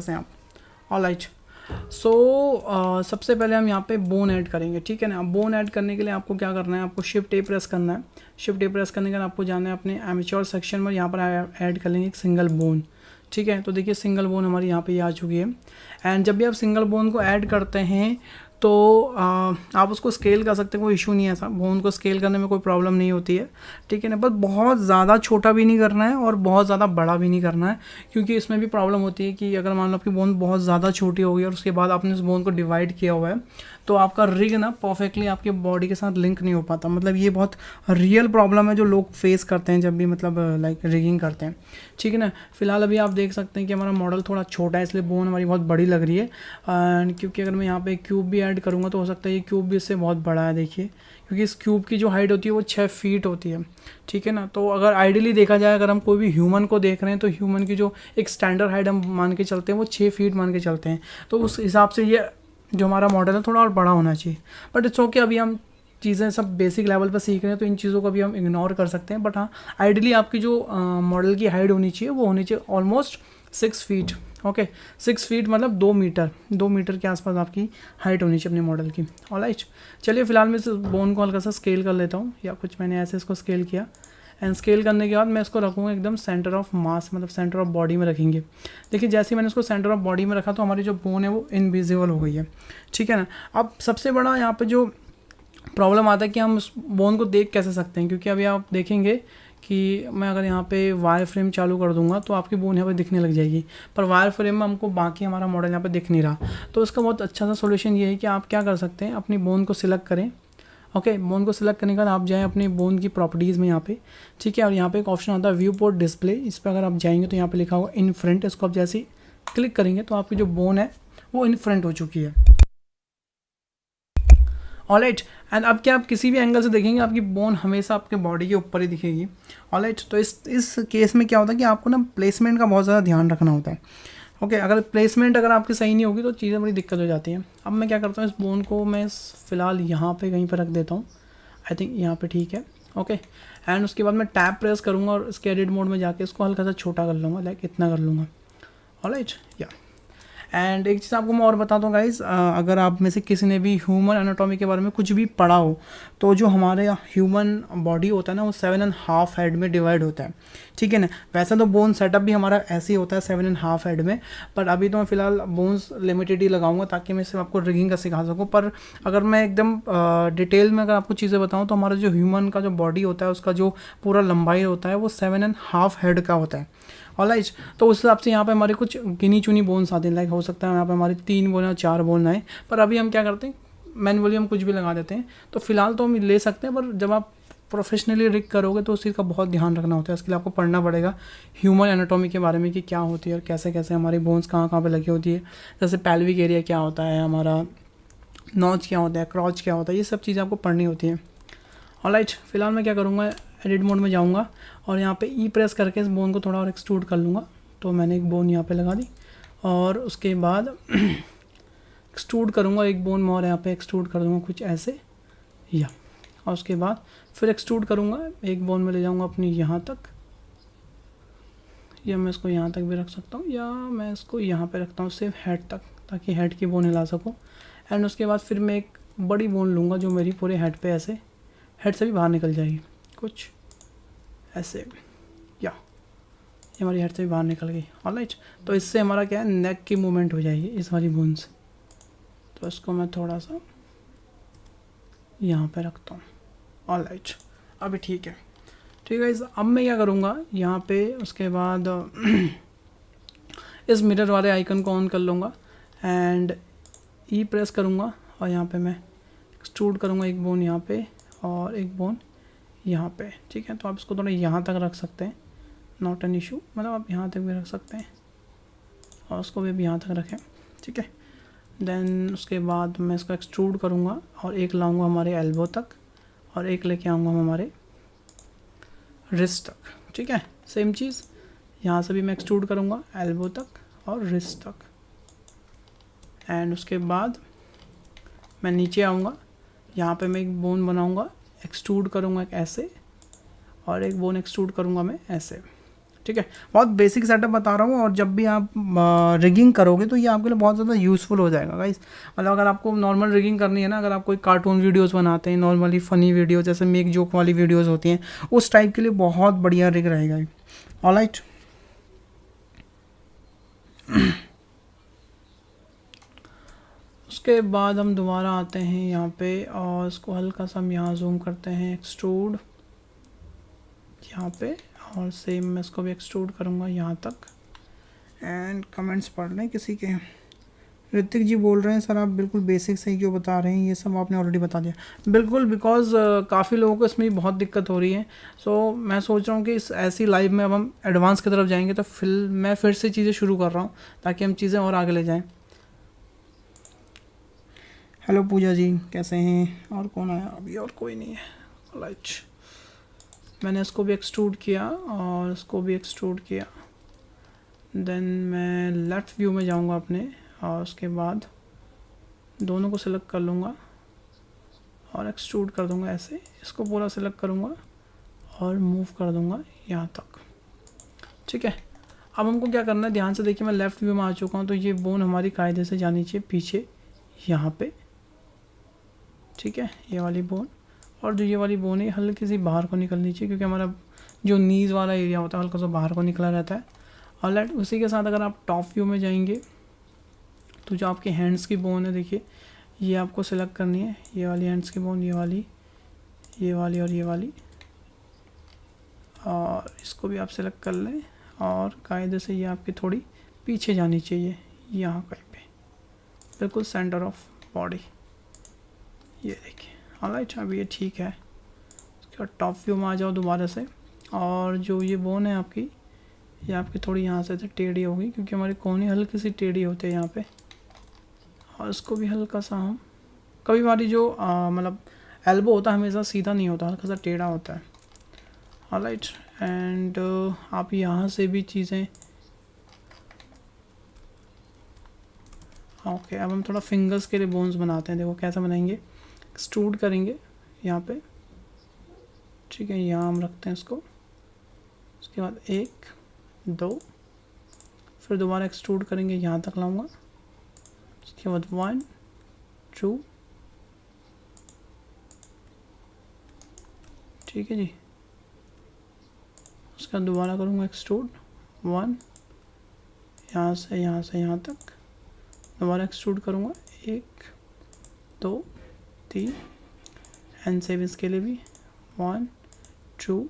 से आप। ऑलराइट, सो सबसे पहले हम यहाँ पे बोन ऐड करेंगे, ठीक है ना। बोन ऐड करने के लिए आपको क्या करना है, आपको शिफ्ट ए प्रेस करना है। शिफ्ट ए प्रेस करने के बाद आपको जाना है अपने एमेच्योर सेक्शन में, यहाँ पर ऐड कर लेंगे एक सिंगल बोन, ठीक है। तो देखिए सिंगल बोन हमारी यहाँ पे आ चुकी है। एंड जब भी आप सिंगल बोन को ऐड करते हैं तो आप उसको स्केल कर सकते हैं, कोई इशू नहीं है ऐसा, बोन को स्केल करने में कोई प्रॉब्लम नहीं होती है, ठीक है ना। बस बहुत ज़्यादा छोटा भी नहीं करना है और बहुत ज़्यादा बड़ा भी नहीं करना है, क्योंकि इसमें भी प्रॉब्लम होती है कि अगर मान लो आपकी बोन बहुत ज़्यादा छोटी हो गई और उसके बाद आपने उस बोन को डिवाइड किया हुआ है तो आपका रिग ना परफेक्टली आपके बॉडी के साथ लिंक नहीं हो पाता। मतलब ये बहुत रियल प्रॉब्लम है जो लोग फेस करते हैं जब भी मतलब लाइक रिगिंग करते हैं, ठीक है ना। फिलहाल अभी आप देख सकते हैं कि हमारा मॉडल थोड़ा छोटा है, इसलिए बोन हमारी बहुत बड़ी लग रही है। एंड क्योंकि अगर मैं यहाँ पे क्यूब भी ऐड करूँगा तो हो सकता है ये क्यूब भी इससे बहुत बड़ा है, देखिए, क्योंकि इस क्यूब की जो हाइट होती है वो 6 फीट होती है, ठीक है ना। तो अगर आइडियली देखा जाए, अगर हम कोई भी ह्यूमन को देख रहे हैं तो ह्यूमन की जो एक स्टैंडर्ड हाइट हम मान के चलते हैं वो 6 फीट मान के चलते हैं। तो उस हिसाब से ये जो हमारा मॉडल है थोड़ा और बड़ा होना चाहिए। बट इट्स ओके, अभी हम चीज़ें सब बेसिक लेवल पर सीख रहे हैं तो इन चीज़ों को भी हम इग्नोर कर सकते हैं। बट हाँ, आइडियली आपकी जो मॉडल की हाइट होनी चाहिए वो होनी चाहिए ऑलमोस्ट 6 फीट। ओके, 6 फीट मतलब 2 मीटर के आसपास आपकी हाइट होनी चाहिए अपने मॉडल की। ऑलराइट, चलिए फिलहाल मैं इस बोन को हल्का सा स्केल कर लेता हूँ, या कुछ मैंने ऐसे इसको स्केल किया। एंड स्केल करने के बाद मैं इसको रखूँगा एकदम सेंटर ऑफ मास, मतलब सेंटर ऑफ बॉडी में रखेंगे। देखिए जैसे ही मैंने इसको सेंटर ऑफ बॉडी में रखा तो हमारी जो बोन है वो इनविजिबल हो गई है, ठीक है ना। अब सबसे बड़ा यहाँ पे जो प्रॉब्लम आता है कि हम उस बोन को देख कैसे सकते हैं, क्योंकि अभी आप देखेंगे कि मैं अगर यहाँ पे वायर फ्रेम चालू कर दूंगा तो आपकी बोन यहाँ पे दिखने लग जाएगी, पर वायर फ्रेम में हमको बाकी हमारा मॉडल यहाँ पे दिख नहीं रहा। तो इसका बहुत अच्छा सा सोल्यूशन ये है कि आप क्या कर सकते हैं, अपनी बोन को सिलेक्ट करें। ओके, बोन को सिलेक्ट करने के बाद आप जाएँ अपनी बोन की प्रॉपर्टीज़ में यहाँ पे, ठीक है। और यहाँ पे एक ऑप्शन आता है व्यू पोर्ट डिस्प्ले, इस पर अगर आप जाएंगे तो यहाँ पे लिखा होगा इन फ्रंट। इसको आप जैसे ही क्लिक करेंगे तो आपकी जो बोन है वो इन फ्रंट हो चुकी है। ऑलराइट, एंड अब क्या आप किसी भी एंगल से देखेंगे आपकी बोन हमेशा आपके बॉडी के ऊपर ही दिखेगी। ऑलराइट, तो इस केस में क्या होता है कि आपको ना प्लेसमेंट का बहुत ज़्यादा ध्यान रखना होता है। ओके, अगर प्लेसमेंट अगर आपकी सही नहीं होगी तो चीज़ें बड़ी दिक्कत हो जाती हैं। अब मैं क्या करता हूँ, इस बोन को मैं फ़िलहाल यहाँ पे कहीं पर रख देता हूँ। आई थिंक यहाँ पे ठीक है। ओके, एंड उसके बाद मैं टैब प्रेस करूँगा और इसके एडिट मोड में जाके इसको हल्का सा छोटा कर लूँगा, लाइक इतना कर लूँगा। ऑलराइट, या एंड एक चीज़ आपको मैं और बताता हूँ गाइज़, अगर आप में से किसी ने भी ह्यूमन एनाटॉमी के बारे में कुछ भी पढ़ा हो तो जो हमारे ह्यूमन बॉडी होता है ना वो 7.5 हेड में डिवाइड होता है, ठीक है ना। वैसे तो बोन सेटअप भी हमारा ऐसे ही होता है 7.5 हेड में, पर अभी तो मैं फ़िलहाल बोन्स लिमिटेड ही लगाऊंगा ताकि मैं सिर्फ आपको रिगिंग का सिखा सकूँ। पर अगर मैं एकदम डिटेल में अगर आपको चीज़ें बताऊँ तो हमारा जो ह्यूमन का जो बॉडी होता है उसका जो पूरा लंबाई होता है वो 7.5 हेड का होता है। ऑलराइट, तो उस हिसाब से यहाँ पे हमारे कुछ गिनी चुनी बोन्स आते हैं, लाइक हो सकता है यहाँ पे हमारी 3 बोन या 4 बोन आए, पर अभी हम क्या करते हैं मैनुअली हम कुछ भी लगा देते हैं। तो फिलहाल तो हम ले सकते हैं, पर जब आप प्रोफेशनली रिग करोगे तो उस चीज़ का बहुत ध्यान रखना होता है। इसके लिए आपको पढ़ना पड़ेगा ह्यूमन एनाटॉमी के बारे में कि क्या होती है और कैसे कैसे हमारी बोन्स कहाँ कहाँ पे लगी होती है, जैसे पैल्विक एरिया क्या होता है, हमारा नॉच क्या होता है, क्रॉच क्या होता है, ये सब चीज़ें आपको पढ़नी होती हैं। ऑलराइट, फिलहाल मैं क्या करूँगा, एडिट मोड में जाऊँगा और यहाँ पे ई प्रेस करके इस बोन को थोड़ा और एक्सट्रूड कर लूँगा। तो मैंने एक बोन यहाँ पे लगा दी और उसके बाद एक्सट्रूड करूँगा एक बोन में और यहाँ पे एक्सट्रूड कर दूँगा कुछ ऐसे, या और उसके बाद फिर एक्सट्रूड करूँगा एक बोन में ले जाऊँगा अपनी यहाँ तक, या मैं इसको यहाँ तक भी रख सकता हूँ, या मैं इसको यहाँ पे रखता हूँ सिर्फ हेड तक, ताकि हेड की बोन हिला सकूँ। एंड उसके बाद फिर मैं एक बड़ी बोन लूँगा जो मेरी पूरे हेड पे ऐसे हेड से भी बाहर निकल जाएगी, कुछ ऐसे, या ये हमारी हेड से भी बाहर निकल गई। ऑलराइट, तो इससे हमारा क्या है, नेक की मूवमेंट हो जाएगी इस वाली बोन से। तो इसको मैं थोड़ा सा यहाँ पे रखता हूँ। ऑलराइट, अभी ठीक है, ठीक है। अब मैं क्या करूँगा यहाँ पे उसके बाद इस मिरर वाले आइकन को ऑन कर लूँगा एंड ई प्रेस करूँगा और यहाँ पे मैं एक्सट्रूड करूँगा एक बोन यहाँ पे और एक बोन यहाँ पे, ठीक है। तो आप इसको थोड़ा यहाँ तक रख सकते हैं, नॉट एन इशू, मतलब आप यहाँ तक भी रख सकते हैं और उसको भी यहाँ तक रखें, ठीक है। देन उसके बाद मैं इसको एक्सट्रूड करूँगा और एक लाऊंगा हमारे एल्बो तक और एक लेके आऊँगा हमारे रिस्ट तक, ठीक है। सेम चीज़ यहाँ से भी मैं एक्सट्रूड करूँगा एल्बो तक और रिस्ट तक। एंड उसके बाद मैं नीचे आऊँगा, यहाँ पे मैं एक बोन बनाऊँगा, एक्सट्रूड करूँगा एक ऐसे और एक बोन एक्सट्रूड करूँगा मैं ऐसे, ठीक है। बहुत बेसिक सेटअप बता रहा हूँ, और जब भी आप रिगिंग करोगे तो ये आपके लिए बहुत ज़्यादा यूज़फुल हो जाएगा गाइस। मतलब अगर आपको नॉर्मल रिगिंग करनी है ना, अगर आप कोई कार्टून वीडियोस बनाते हैं, नॉर्मली फ़नी वीडियो जैसे मेक जोक वाली वीडियोस होती हैं, उस टाइप के लिए बहुत बढ़िया रिग रहेगा। ऑलराइट, उसके बाद हम दोबारा आते हैं यहाँ पे और इसको हल्का सा हम यहाँ जूम करते हैं, एक्सट्रूड यहाँ पे, और सेम मैं इसको भी एक्सट्रूड करूँगा यहाँ तक। एंड कमेंट्स पढ़ लें किसी के। ऋतिक जी बोल रहे हैं सर आप बिल्कुल बेसिक से ही क्यों बता रहे हैं, ये सब आपने ऑलरेडी बता दिया। बिल्कुल, बिकॉज काफ़ी लोगों को इसमें बहुत दिक्कत हो रही है। सो मैं सोच रहा हूँ कि इस ऐसी लाइव में अब हम एडवांस की तरफ जाएंगे, तो मैं फिर से चीज़ें शुरू कर रहा हूँ ताकि हम चीज़ें और आगे ले जाएँ। हेलो पूजा जी, कैसे हैं? और कौन आया? अभी और कोई नहीं है। राइट, मैंने इसको भी एक्सट्रूड किया और इसको भी एक्सट्रूड किया। देन मैं लेफ़्ट व्यू में जाऊंगा अपने, और उसके बाद दोनों को सिलेक्ट कर लूँगा और एक्सट्रूड कर दूंगा ऐसे। इसको पूरा सिलेक्ट करूँगा और मूव कर दूंगा यहाँ तक, ठीक है। अब हमको क्या करना है, ध्यान से देखिए, मैं लेफ़्ट व्यू में आ चुका हूँ। तो ये बोन हमारी कायदे से जानी चाहिए पीछे यहाँ पे, ठीक है, ये वाली बोन। और जो ये वाली बोन है हल्की सी बाहर को निकलनी चाहिए, क्योंकि हमारा जो नीज़ वाला एरिया होता है हल्का सा बाहर को निकला रहता है। और उसी के साथ अगर आप टॉप व्यू में जाएंगे तो जो आपके हैंड्स की बोन है, देखिए ये आपको सिलेक्ट करनी है, ये वाली हैंड्स की बोन, ये वाली और ये वाली, और इसको भी आप सिलेक्ट कर लें। और कायदे से ये आपकी थोड़ी पीछे जानी चाहिए, यहाँ कहीं पे, बिल्कुल सेंटर ऑफ बॉडी, ये देखिए। ऑलराइट, अब ये ठीक है। उसके बाद टॉप व्यू में आ जाओ दोबारा से, और जो ये बोन है आपकी, ये आपकी थोड़ी यहाँ से टेढ़ी होगी, क्योंकि हमारी कोहनी हल्की सी टेढ़ी होती है यहाँ पे। और इसको भी हल्का सा हम, कभी हमारी जो मतलब एल्बो होता है हमेशा सीधा नहीं होता, हल्का सा टेढ़ा होता है। ऑलराइट, एंड आप यहाँ से भी चीज़ें, ओके। अब हम थोड़ा फिंगर्स के लिए बोन्स बनाते हैं। देखो कैसे बनाएंगे, एक्सट्रूड करेंगे यहाँ पे, ठीक है, यहाँ हम रखते हैं इसको। उसके बाद 1 2, फिर दोबारा एक्सट्रूड करेंगे, यहाँ तक लाऊंगा। उसके बाद 1 2, ठीक है जी। उसके बाद दोबारा करूँगा एक्सट्रूड 1, यहाँ से यहाँ तक, दोबारा एक्सट्रूड करूँगा 1 2 3, एंड सेम इसके लिए भी 1 2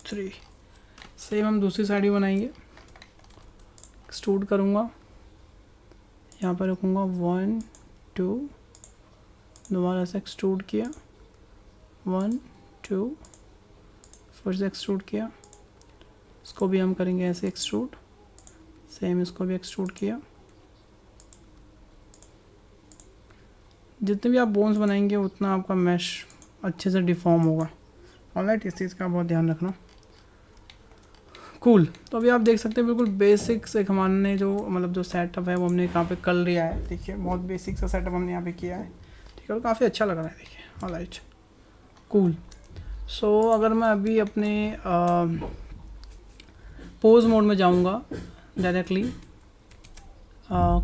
3। सेम हम दूसरी साइड भी बनाएंगे। एक्सट्रूड करूँगा, यहाँ पर रखूँगा 1 2, दोबारा से एक्सट्रूड किया 1 2, फिर से एक्सट्रूड किया। इसको भी हम करेंगे ऐसे एक्सट्रूड, सेम इसको भी एक्सट्रूड किया। जितने भी आप बोन्स बनाएंगे उतना आपका मैश अच्छे से डिफॉर्म होगा। ऑलराइट, इस चीज़ का बहुत ध्यान रखना। कूल, तो अभी आप देख सकते हैं बिल्कुल बेसिक से हमारे जो मतलब जो सेटअप है वो हमने यहाँ पे कर लिया है। देखिए बहुत बेसिक सा सेटअप हमने यहाँ पे किया है, ठीक है, और काफ़ी अच्छा लग रहा है। देखिए ऑलराइट, कूल। सो अगर मैं अभी अपने पोज मोड में जाऊँगा directly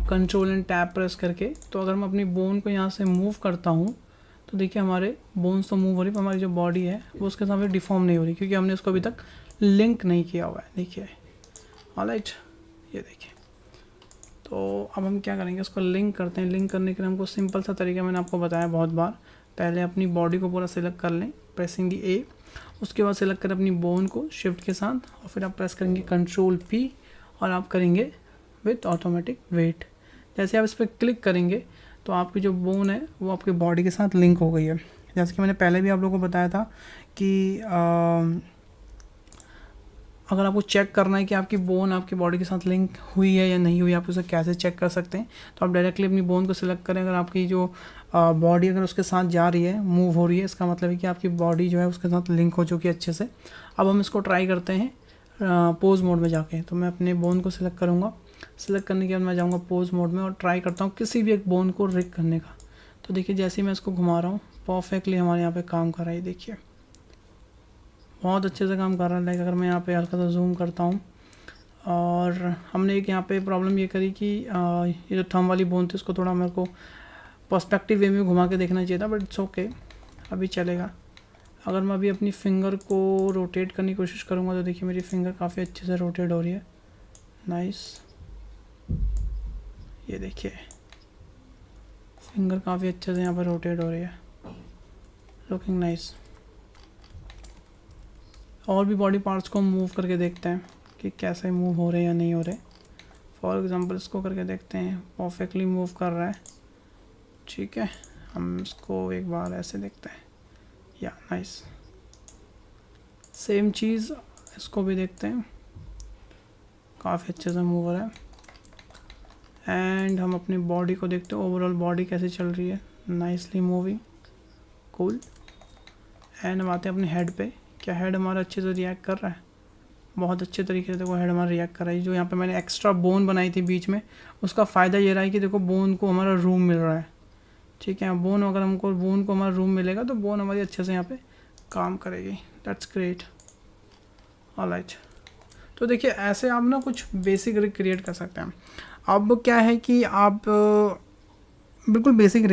control and tab press करके, तो अगर मैं अपनी बोन को यहाँ से मूव करता हूँ तो देखिए हमारे बोन्स तो मूव हो रही, पर हमारी जो बॉडी है वो उसके साथ डिफॉर्म नहीं हो रही, क्योंकि हमने उसको अभी तक लिंक नहीं किया हुआ है। देखिए ऑलराइट, ये देखिए। तो अब हम क्या करेंगे, उसको लिंक करते हैं। लिंक करने के लिए हमको सिंपल सा तरीका मैंने आपको बताया बहुत बार। पहले अपनी बॉडी को पूरा सिलेक्ट कर लें प्रेसिंग दी ए, उसके बाद सिलेक्ट करें अपनी बोन को शिफ्ट के साथ, और फिर आप प्रेस करेंगे कंट्रोल पी, और आप करेंगे विथ ऑटोमेटिक वेट। जैसे आप इस पर क्लिक करेंगे तो आपकी जो बोन है वो आपकी बॉडी के साथ लिंक हो गई है। जैसे कि मैंने पहले भी आप लोगों को बताया था कि अगर आपको चेक करना है कि आपकी बोन आपकी बॉडी के साथ लिंक हुई है या नहीं हुई, आप उसे कैसे चेक कर सकते हैं। तो आप डायरेक्टली अपनी बोन को सिलेक्ट करें, अगर आपकी जो बॉडी अगर उसके साथ जा रही है, मूव हो रही है, इसका मतलब है कि आपकी बॉडी जो है उसके साथ लिंक हो चुकी है अच्छे से। अब हम इसको ट्राई करते हैं पोज मोड में जाके। तो मैं अपने बोन को सिलेक्ट करूँगा, सिलेक्ट करने के बाद मैं जाऊँगा पोज मोड में और ट्राई करता हूँ किसी भी एक बोन को रिग करने का। तो देखिए जैसे ही मैं इसको घुमा रहा हूँ परफेक्टली हमारे यहाँ पे काम कर रहा है। देखिए बहुत अच्छे से काम कर रहा है। लाइक अगर मैं यहाँ पे हल्का सा जूम करता हूँ, और हमने एक यहाँ पे प्रॉब्लम ये करी कि ये जो थंब वाली बोन थी उसको थोड़ा मेरे को पर्सपेक्टिव वे में घुमा के देखना चाहिए था, बट इट्स ओके, अभी चलेगा। अगर मैं अभी अपनी फिंगर को रोटेट करने की कोशिश करूँगा तो देखिए मेरी फिंगर काफ़ी अच्छे से रोटेट हो रही है। नाइस, ये देखिए फिंगर काफ़ी अच्छे से यहाँ पर रोटेट हो रही है, लुकिंग नाइस। और भी बॉडी पार्ट्स को मूव करके देखते हैं कि कैसे मूव हो रहे हैं या नहीं हो रहे। फॉर एग्जांपल इसको करके देखते हैं, परफेक्टली मूव कर रहा है, ठीक है। हम इसको एक बार ऐसे देखते हैं, या नाइस। सेम चीज़ इसको भी देखते हैं, काफ़ी अच्छे से मूव हो रहा है। एंड हम अपनी बॉडी को देखते हैं, ओवरऑल बॉडी कैसे चल रही है, नाइसली मूविंग, कूल। एंड हम आते हैं अपने हेड पे, क्या हेड हमारा अच्छे से रिएक्ट कर रहा है? बहुत अच्छे तरीके से देखो हेड हमारा रिएक्ट कर रहा है। जो यहाँ पे मैंने एक्स्ट्रा बोन बनाई थी बीच में, उसका फ़ायदा ये रहा है कि देखो बोन को हमारा रूम मिल रहा है, ठीक है। बोन अगर हमको बोन को हमारा रूम मिलेगा तो बोन हमारी अच्छे से यहाँ पे काम करेगी। That's great, alright. तो देखिए ऐसे आप ना कुछ बेसिक रिग क्रिएट कर सकते हैं। अब क्या है कि आप बिल्कुल बेसिक